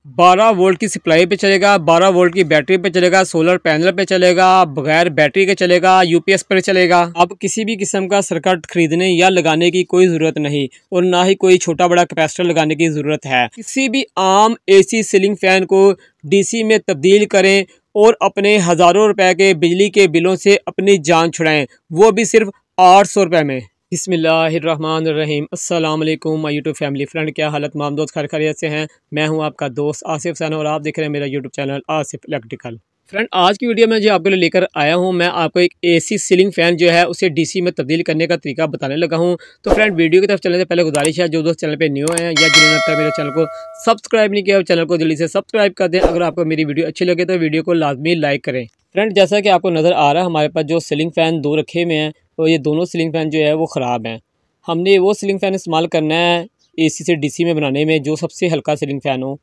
12 volt की supply पे चलेगा, 12 वोल्ट की बैटरी पे चलेगा, सोलर पैनल पे चलेगा, बगैर बैटरी के चलेगा, यूपीएस पर चलेगा। अब किसी भी किस्म का सर्किट खरीदने या लगाने की कोई ज़रूरत नहीं और ना ही कोई छोटा बड़ा कैपेसिटर लगाने की ज़रूरत है। किसी भी आम एसी सीलिंग फैन को डीसी में तब्दील करें और अपने हज़ारों रुपए के बिजली के बिलों से अपनी जान छुड़ाएं, वो भी सिर्फ 800 रुपये में। बिस्मिल्लाहिर्रहमानिर्रहीम। अस्सलाम वालेकुम माय यूट्यूब फैमिली फ्रेंड, क्या हालत माम दोस्त खैरियत से हैं। मैं हूं आपका दोस्त आसिफ हुसैन और आप देख रहे हैं मेरा YouTube channel Asif electrical. Friend, आज की वीडियो में जो आपके लिए लेकर आया हूं, मैं आपको एक एसी सीलिंग फैन जो है उसे डीसी में तब्दील करने का तरीका बताने लगा हूं। तो फ्रेंड, वीडियो की तरफ चलने से पहले गुजारिश है, जो दोस्त चैनल पे न्यू हैं या जिन्होंने अब तक मेरे चैनल को सब्सक्राइब नहीं किया, चैनल को जल्दी से सब्सक्राइब कर दें। अगर आपको मेरी वीडियो अच्छी लगे तो वीडियो को लाजमी लाइक करें। फ्रेंड, जैसा कि आपको नज़र आ रहा है, हमारे पास जो सीलिंग फ़ैन दो रखे हुए हैं और ये दोनों सीलिंग फ़ैन जो है वो ख़राब हैं। हमने वो सीलिंग फ़ैन इस्तेमाल करना है एसी से डीसी में बनाने में जो सबसे हल्का सीलिंग फ़ैन हो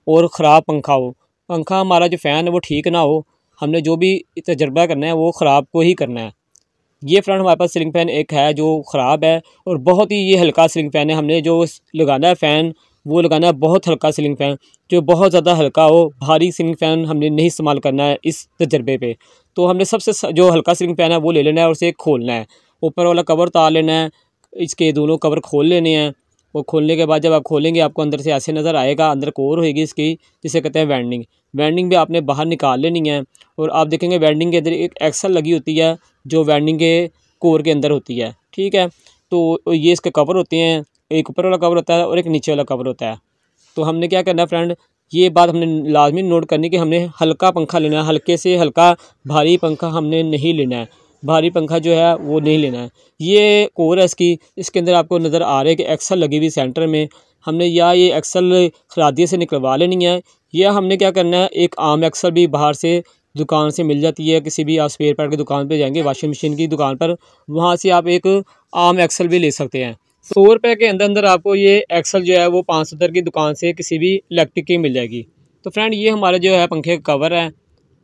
और ख़राब पंखा हो। पंखा हमारा जो फ़ैन है वो ठीक ना हो, हमने जो भी तजर्बा करना है वो ख़राब को ही करना है। ये फ्रेंड हमारे पास सीलिंग फ़ैन एक है जो ख़राब है और बहुत ही ये हल्का सीलिंग फ़ैन है। हमने जो लगाना है फ़ैन वो लगाना है बहुत हल्का सीलिंग फ़ैन, जो बहुत ज़्यादा हल्का हो। भारी सीलिंग फ़ैन हमने नहीं इस्तेमाल करना है इस तजर्बे पे। तो हमने सबसे जो हल्का सीलिंग फ़ैन है वो ले लेना है और उसे खोलना है। ऊपर वाला कवर उतार लेना है, इसके दोनों कवर खोल लेने हैं। वो खोलने के बाद जब आप खोलेंगे आपको अंदर से ऐसे नज़र आएगा, अंदर कोर होगी इसकी जिसे कहते हैं वेंडिंग। वेंडिंग भी आपने बाहर निकाल लेनी है और आप देखेंगे वेंडिंग के अंदर एक एक्सल लगी होती है जो वेंडिंग के कोर के अंदर होती है। ठीक है, तो ये इसके कवर होते हैं, एक ऊपर वाला कवर होता है और एक नीचे वाला कवर होता है। तो हमने क्या करना है फ्रेंड, ये बात हमने लाजमी नोट करनी कि हमने हल्का पंखा लेना है, हल्के से हल्का। भारी पंखा हमने नहीं लेना है, भारी पंखा जो है वो नहीं लेना है। ये कोर है इसकी, इसके अंदर आपको नज़र आ रहा है कि एक्सल लगी हुई सेंटर में। हमने या ये एक्सल खरादिए से निकलवा लेनी है या हमने क्या करना है, एक आम एक्सल भी बाहर से दुकान से मिल जाती है। किसी भी आप स्पेयर पार्ट की दुकान पे जाएंगे, वॉशिंग मशीन की दुकान पर, वहाँ से आप एक आम एक्सल भी ले सकते हैं। 100 रुपये के अंदर अंदर आपको ये एक्सल जो है वो 570 की दुकान से किसी भी इलेक्ट्रिक की मिल जाएगी। तो फ्रेंड, ये हमारा जो है पंखे का कवर है,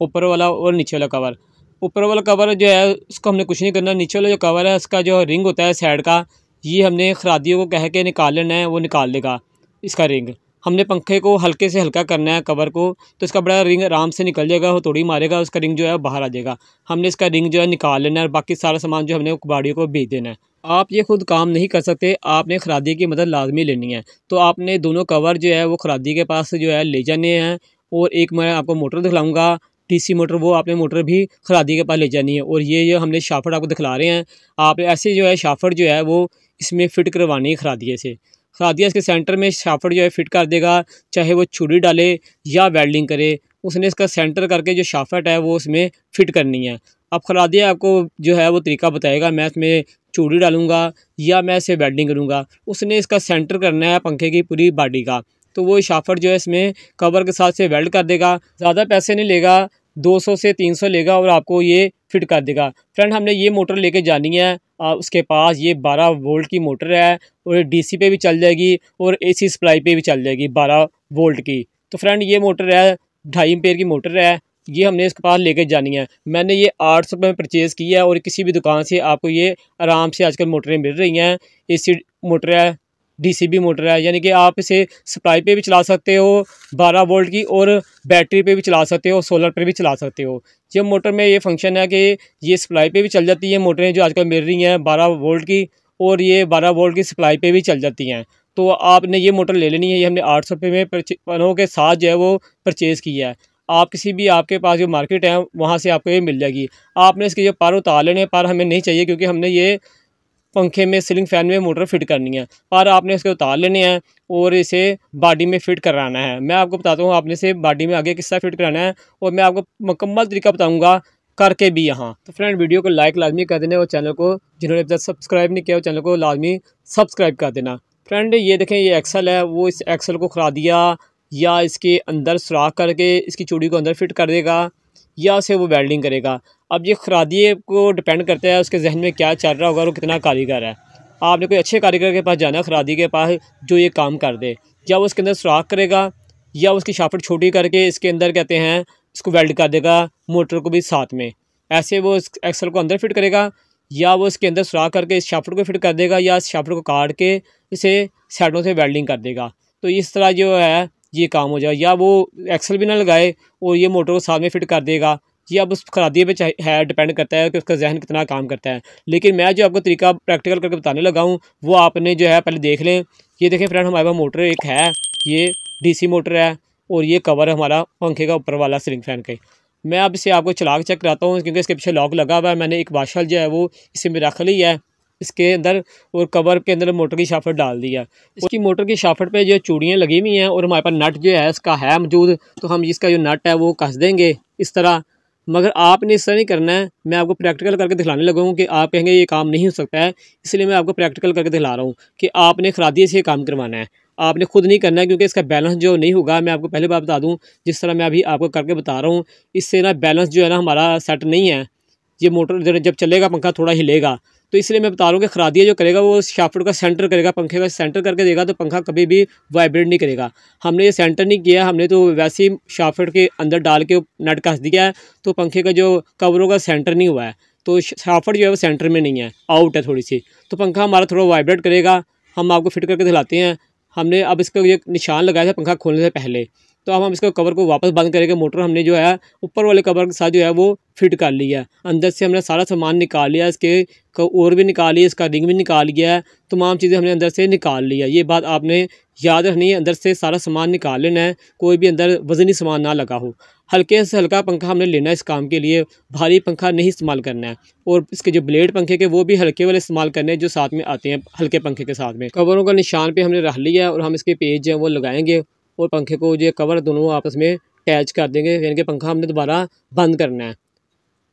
ऊपर वाला और नीचे वाला कवर। ऊपर वाला कवर जो है उसको हमने कुछ नहीं करना। नीचे वाला जो कवर है उसका जो रिंग होता है साइड का, ये हमने खरादियों को कह के निकाल लेना है, वो निकाल देगा इसका रिंग। हमने पंखे को हल्के से हल्का करना है कवर को, तो इसका बड़ा रिंग आराम से निकल जाएगा, वो तोड़ी मारेगा, उसका रिंग जो है बाहर आ जाएगा। हमने इसका रिंग जो है निकाल लेना है और बाकी सारा सामान जो हमने कबाड़ियों को भेज देना है। आप ये खुद काम नहीं कर सकते, आपने खरादी की मदद लाजमी लेनी है। तो आपने दोनों कवर जो है वो खरादी के पास जो है ले जाने हैं और एक मैं आपको मोटर दिखलाऊंगा डीसी मोटर, वो आपने मोटर भी खरादी के पास ले जानी है। और ये जो हमने शाफट आपको दिखला रहे हैं, आप ऐसे जो है शाफट जो है वो इसमें फ़िट करवानी है खरादिए से। खरादिया इसके सेंटर में शाफट जो है फ़िट कर देगा, चाहे वो छुरी डाले या वेल्डिंग करे, उसने इसका सेंटर करके जो शाफट है वो उसमें फ़िट करनी है। अब खरादिया आपको जो है वो तरीका बताएगा, मैं इसमें चूड़ी डालूंगा या मैं इसे वेल्डिंग करूँगा। उसने इसका सेंटर करना है पंखे की पूरी बॉडी का, तो वो शाफट जो है इसमें कवर के साथ से वेल्ड कर देगा। ज़्यादा पैसे नहीं लेगा, 200 से 300 लेगा और आपको ये फिट कर देगा। फ्रेंड, हमने ये मोटर लेके जानी है, उसके पास ये 12 वोल्ट की मोटर है और डीसी पे भी चल जाएगी और एसी सप्लाई पे भी चल जाएगी 12 वोल्ट की। तो फ्रेंड, ये मोटर है 2.5 एम्पेयर की मोटर है, ये हमने इसके पास लेके जानी है। मैंने ये 800 रुपये में परचेज़ किया है और किसी भी दुकान से आपको ये आराम से आजकल मोटरें मिल रही हैं। एसी मोटर है, डीसीबी मोटर है, यानी कि आप इसे सप्लाई पे भी चला सकते हो 12 वोल्ट की और बैटरी पे भी चला सकते हो, सोलर पे भी चला सकते हो। ये मोटर में ये फंक्शन है कि ये सप्लाई पे भी चल जाती है मोटरें जो आजकल मिल रही हैं 12 वोल्ट की, और ये 12 वोल्ट की सप्लाई पे भी चल जाती हैं। तो आपने ये मोटर ले लेनी है। ये हमने 800 रुपये में पनों के साथ जो है वो परचेज़ किया है। आप किसी भी आपके पास जो मार्केट है वहाँ से आपको ये मिल जाएगी। आपने इसके जो पर उतार लेने, पर हमें नहीं चाहिए क्योंकि हमने ये पंखे में सीलिंग फ़ैन में मोटर फिट करनी है। पर आपने इसके उतार लेने हैं और इसे बॉडी में फ़िट कराना है। मैं आपको बताता हूँ आपने इसे बॉडी में आगे किस तरह फिट कराना है और मैं आपको मुकम्मल तरीका बताऊँगा करके भी यहाँ। तो फ्रेंड, वीडियो को लाइक लाजमी कर देना और चैनल को जिन्होंने अब तक सब्सक्राइब नहीं किया वो चैनल को लाजमी सब्सक्राइब कर देना। फ्रेंड, ये देखें ये एक्सल है, वो इस एक्सल को खरा दिया या इसके अंदर सुराख करके इसकी चूड़ी को अंदर फिट कर देगा या उसे वो वेल्डिंग करेगा। अब ये खरादिए को डिपेंड करता है उसके जहन में क्या चल रहा होगा और वो कितना कारीगर है। आपने कोई अच्छे कारीगर के पास जाना, खरादी के पास, जो ये काम कर दे। या वो उसके अंदर सुराख करेगा या उसकी शाफट छोटी करके इसके अंदर कहते हैं इसको वेल्ड कर देगा, मोटर को भी साथ में। ऐसे वो इस एक्सल को अंदर फिट करेगा या वो इसके अंदर सुराख करके इस शाफट को फिट कर देगा या इस शाफट को काट के इसे साइडों से वेल्डिंग कर देगा। तो इस तरह जो है ये काम हो जाए, या वो एक्सल भी ना लगाए और ये मोटर को साथ में फिट कर देगा। ये अब उस खरादिए पे है, डिपेंड करता है कि उसका जहन कितना काम करता है। लेकिन मैं जो आपको तरीका प्रैक्टिकल करके बताने लगा हूँ वो आपने जो है पहले देख लें। ये देखें फ्रेंड, हमारे पास मोटर एक है, ये डीसी मोटर है और ये कवर है हमारा पंखे का ऊपर वाला सीलिंग फैन के। मैं अब इसे आपको चला के चेक कराता हूँ, क्योंकि इसके पीछे लॉक लगा हुआ है। मैंने एक बाशल जो है वो इसे में रख ली है इसके अंदर, और कवर के अंदर मोटर की शाफ्ट डाल दी है। इसकी मोटर की शाफ्ट पे जो चूड़ियाँ लगी हुई हैं और हमारे पास नट जो है इसका है मौजूद, तो हम इसका जो नट है वो कस देंगे इस तरह। मगर आपने इस तरह नहीं करना है, मैं आपको प्रैक्टिकल करके दिखाने लगा हूँ कि आप कहेंगे ये काम नहीं हो सकता है, इसलिए मैं आपको प्रैक्टिकल करके दिखला रहा हूँ कि आपने खरादिए से काम करवाना है। आपने खुद नहीं करना है, क्योंकि इसका बैलेंस जो नहीं होगा, मैं आपको पहले बात बता दूँ, जिस तरह मैं अभी आपको करके बता रहा हूँ, इससे ना बैलेंस जो है ना हमारा सेट नहीं है। ये मोटर जब चलेगा पंखा थोड़ा हिलेगा, तो इसलिए मैं बता रहा हूँ कि खरादिया जो करेगा वो शाफ्ट का सेंटर करेगा, पंखे का सेंटर करके देगा, तो पंखा कभी भी वाइब्रेट नहीं करेगा। हमने ये सेंटर नहीं किया, हमने तो वैसे ही शाफ्ट के अंदर डाल के नट कस दिया है, तो पंखे का जो कवरों का सेंटर नहीं हुआ है, तो शाफ्ट जो है वो सेंटर में नहीं है, आउट है थोड़ी सी, तो पंखा हमारा थोड़ा वाइब्रेट करेगा। हम आपको फिट करके दिलाते हैं। हमने अब इसका ये निशान लगाया था पंखा खोलने से पहले, तो अब हम इसका कवर को वापस बंद करेंगे। मोटर हमने जो है ऊपर वाले कवर के साथ जो है वो फिट कर लिया है। अंदर से हमने सारा सामान निकाल लिया, इसके और भी निकाल लिया, इसका रिंग भी निकाल लिया है, तमाम चीज़ें हमने अंदर से निकाल लिया। ये बात आपने याद रखनी है, अंदर से सारा सामान निकाल लेना है, कोई भी अंदर वजनी सामान ना लगा हो। हल्के से हल्का पंखा हमने लेना है इस काम के लिए, भारी पंखा नहीं इस्तेमाल करना है। और इसके जो ब्लेड पंखे के वो भी हल्के वाले इस्तेमाल करने हैं जो साथ में आते हैं हल्के पंखे के साथ में। कवरों का निशान पे हमने रख लिया और हम इसके पेज जो है वो लगाएंगे और पंखे को जो कवर दोनों आपस में अटैच कर देंगे, यानी कि पंखा हमने दोबारा बंद करना है।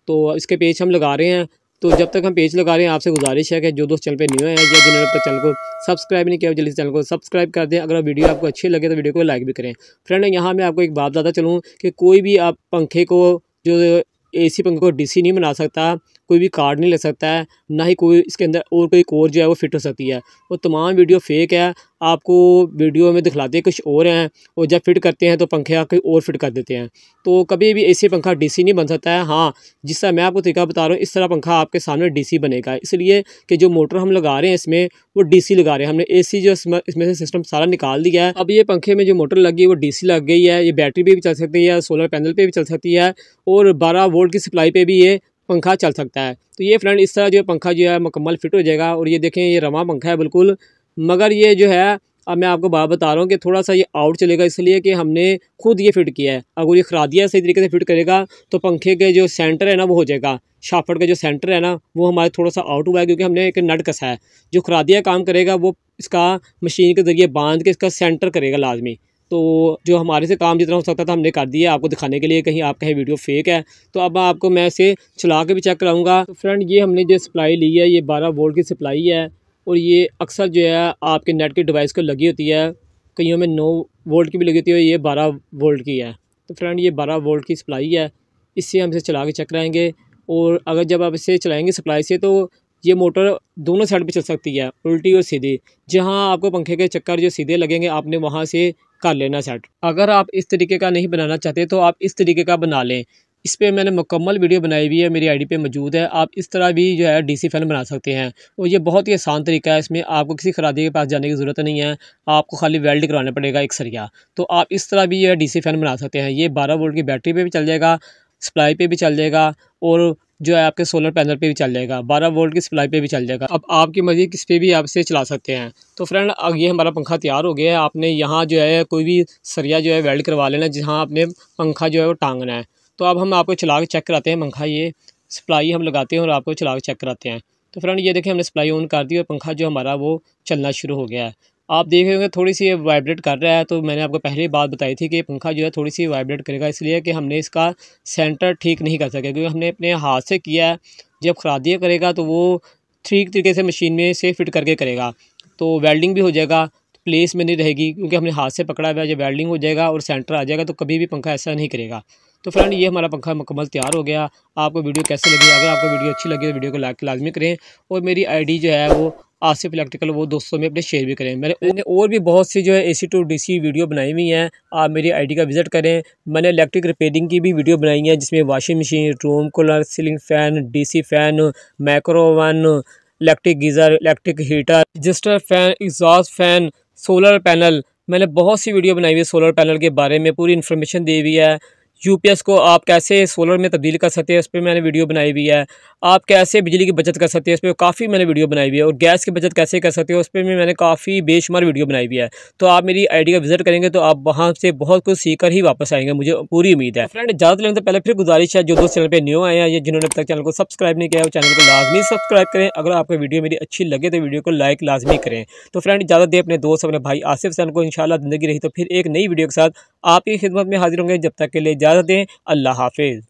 तो इसके पेज हम लगा रहे हैं। तो जब तक हम पेज लगा रहे हैं, आपसे गुजारिश है कि जो दोस्त चैनल पे न्यू है या जिन्होंने अब तक चैनल को सब्सक्राइब नहीं किया, जल्दी से चैनल को सब्सक्राइब कर दें। अगर वीडियो आपको अच्छी लगे तो वीडियो को लाइक भी करें। फ्रेंड, यहाँ मैं आपको एक बात बताता चलूँ कि कोई भी आप पंखे को जो एसी पंखे को डीसी नहीं बना सकता, कोई भी कार्ड नहीं ले सकता है, ना ही कोई इसके अंदर और कोई कोर जो है वो फिट हो सकती है। वो तमाम वीडियो फेक है, आपको वीडियो में दिखलाते कुछ और हैं और जब फिट करते हैं तो पंखे आके और फिट कर देते हैं। तो कभी भी एसी पंखा डीसी नहीं बन सकता है। हाँ, जिस तरह मैं आपको तरीका बता रहा हूँ इस तरह पंखा आपके सामने डीसी बनेगा, इसलिए कि जो मोटर हम लगा रहे हैं इसमें वो डीसी लगा रहे हैं। हमने एसी जो इसमें से सिस्टम सारा निकाल दिया है। अब ये पंखे में जो मोटर लगी है वो डीसी लग गई है। ये बैटरी पे भी चल सकती है, सोलर पैनल पे भी चल सकती है और 12 वोल्ट की सप्लाई पे भी ये पंखा चल सकता है। तो ये फ्रेंड इस तरह जो पंखा जो है मुकम्मल फिट हो जाएगा। और ये देखें, ये रवा पंखा है बिल्कुल, मगर ये जो है अब मैं आपको बात बता रहा हूँ कि थोड़ा सा ये आउट चलेगा, इसलिए कि हमने खुद ये फिट किया है। अगर ये खरादिया सही तरीके से फिट करेगा तो पंखे के जो सेंटर है ना वो हो जाएगा। शाफ्ट का जो सेंटर है ना वो हमारे थोड़ा सा आउट हुआ है, क्योंकि हमने एक नट कसा है। जो खरादिया काम करेगा वो इसका मशीन के ज़रिए बांध के इसका सेंटर करेगा लाजमी। तो जो हमारे से काम जितना हो सकता था हमने कर दिया आपको दिखाने के लिए, कहीं आप कहें वीडियो फेक है। तो अब आपको मैं इसे चला के भी चेक कराऊंगा। तो फ्रेंड, ये हमने जो सप्लाई ली है ये 12 वोल्ट की सप्लाई है और ये अक्सर जो है आपके नेट के डिवाइस को लगी होती है। कईयों में 9 वोल्ट की भी लगी होती है, ये 12 वोल्ट की है। तो फ्रेंड, ये 12 वोल्ट की सप्लाई है, इससे हम इसे चला के चेक कराएँगे। और अगर जब आप इसे चलाएँगे सप्लाई से तो ये मोटर दोनों साइड पे चल सकती है, उल्टी और सीधी। जहाँ आपको पंखे के चक्कर जो सीधे लगेंगे आपने वहाँ से कर लेना सेट। अगर आप इस तरीके का नहीं बनाना चाहते तो आप इस तरीके का बना लें। इस पे मैंने मुकम्मल वीडियो बनाई हुई है, मेरी आईडी पे मौजूद है। आप इस तरह भी जो है डीसी फैन बना सकते हैं और ये बहुत ही आसान तरीका है। इसमें आपको किसी खरादी के पास जाने की ज़रूरत नहीं है, आपको खाली वेल्ड करवाना पड़ेगा एक सरिया। तो आप इस तरह भी ये डीसी फैन बना सकते हैं। ये 12 वोल्ट की बैटरी पे भी चल जाएगा, सप्लाई पे भी चल जाएगा और जो है आपके सोलर पैनल पे भी चल जाएगा, 12 वोल्ट की सप्लाई पे भी चल जाएगा। अब आपकी मर्ज़ी किस पे भी आप इसे चला सकते हैं। तो फ्रेंड, अब ये हमारा पंखा तैयार हो गया है। आपने यहाँ जो है कोई भी सरिया जो है वेल्ड करवा लेना जहाँ आपने पंखा जो है वो टांगना है। तो अब हम आपको चला के चेक कराते हैं पंखा। ये सप्लाई हम लगाते हैं और आपको चला के चेक कराते हैं। तो फ्रेंड, ये देखें, हमने सप्लाई ऑन कर दी और पंखा जो हमारा वो चलना शुरू हो गया है। आप देख रहे होंगे थोड़ी सी ये वाइब्रेट कर रहा है। तो मैंने आपको पहले ही बात बताई थी कि पंखा जो है थोड़ी सी वाइब्रेट करेगा, इसलिए कि हमने इसका सेंटर ठीक नहीं कर सके, क्योंकि हमने अपने हाथ से किया है। जब खरादिया करेगा तो वो ठीक तरीके से मशीन में से फिट करके करेगा, तो वेल्डिंग भी हो जाएगा, प्लेस में नहीं रहेगी, क्योंकि हमने हाथ से पकड़ा हुआ है। जब वेल्डिंग हो जाएगा और सेंटर आ जाएगा तो कभी भी पंखा ऐसा नहीं करेगा। तो फ्रेंड, ये हमारा पंखा मुकम्मल तैयार हो गया। आपको वीडियो कैसे लगी? अगर आपको वीडियो अच्छी लगी तो वीडियो को लाइक लाजमी करें और मेरी आईडी जो है वो आसिफ इलेक्ट्रिकल वो दोस्तों में अपने शेयर भी करें। मैंने और भी बहुत सी जो है AC to DC वीडियो बनाई हुई हैं, आप मेरी आईडी का विज़िट करें। मैंने इलेक्ट्रिक रिपेयरिंग की भी वीडियो बनाई है, जिसमें washing machine, room cooler, ceiling fan, DC fan, micro oven, electric geyser, electric heater, register fan, exhaust fan, solar panel, मैंने बहुत सी वीडियो बनाई हुई है सोलर पैनल के बारे में, पूरी इन्फॉर्मेशन दी हुई है। यूपीएस को आप कैसे सोलर में तब्दील कर सकते हैं, उस पर मैंने वीडियो बनाई हुई है। आप कैसे बिजली की बचत कर सकते हैं, उस पर काफ़ी मैंने वीडियो बनाई हुई है। और गैस की बचत कैसे कर सकते हो, उस पर भी मैंने काफ़ी बेशुमार वीडियो बनाई हुई है। तो आप मेरी आईडी का विजिट करेंगे तो आप वहाँ से बहुत कुछ सीख कर ही वापस आएंगे, मुझे पूरी उम्मीद है। फ्रेंड, ज़्यादा लेने तो पहले फिर गुजारिश है, जो दोस्त चैनल पर न्यू आए हैं या जिन्होंने अब तक चैनल को सब्सक्राइब नहीं किया है, वो चैनल को लाजमी सब्सक्राइब करें। अगर आपको वीडियो मेरी अच्छी लगे तो वीडियो को लाइक लाजमी करें। तो फ्रेंड, ज़्यादा दे अपने दोस्त, अपने भाई आसिफ सैन को। इंशाल्लाह ज़िंदगी रही तो फिर एक नई वीडियो के साथ आपकी खिदमत में हाजिर होंगे। जब तक के लिए इजाज़त दें, अल्लाह हाफिज़।